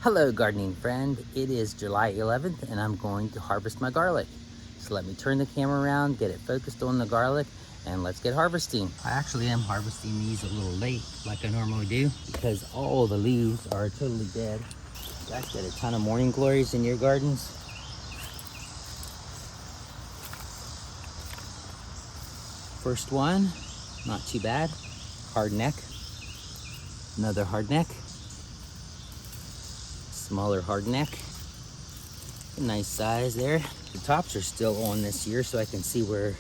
Hello gardening friend, it is July 11th and I'm going to harvest my garlic. So let me turn the camera around, get it focused on the garlic, and let's get harvesting. I actually am harvesting these a little late like I normally do because all the leaves are totally dead. You guys get a ton of morning glories in your gardens. First one, not too bad, hardneck. Another hardneck. Smaller hardneck, nice size there. The tops are still on this year, so I can see where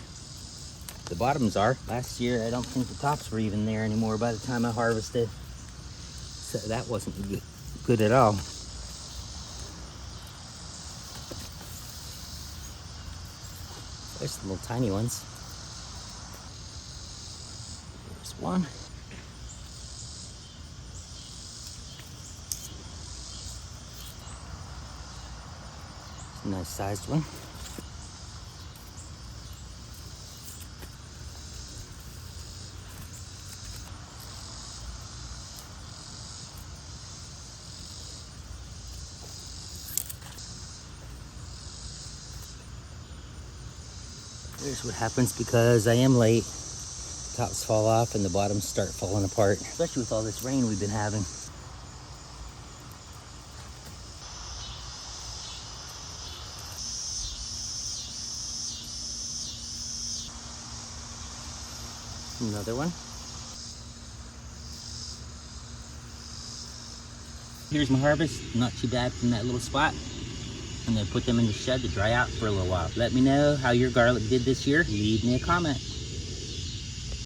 the bottoms are. Last year, I don't think the tops were even there anymore by the time I harvested, so that wasn't good at all. There's some little tiny ones. There's one. Nice sized one. Here's what happens because I am late. The tops fall off and the bottoms start falling apart, especially with all this rain we've been having. Another one. Here's my harvest, not too bad from that little spot. I'm gonna put them in the shed to dry out for a little while. Let me know how your garlic did this year. Leave me a comment.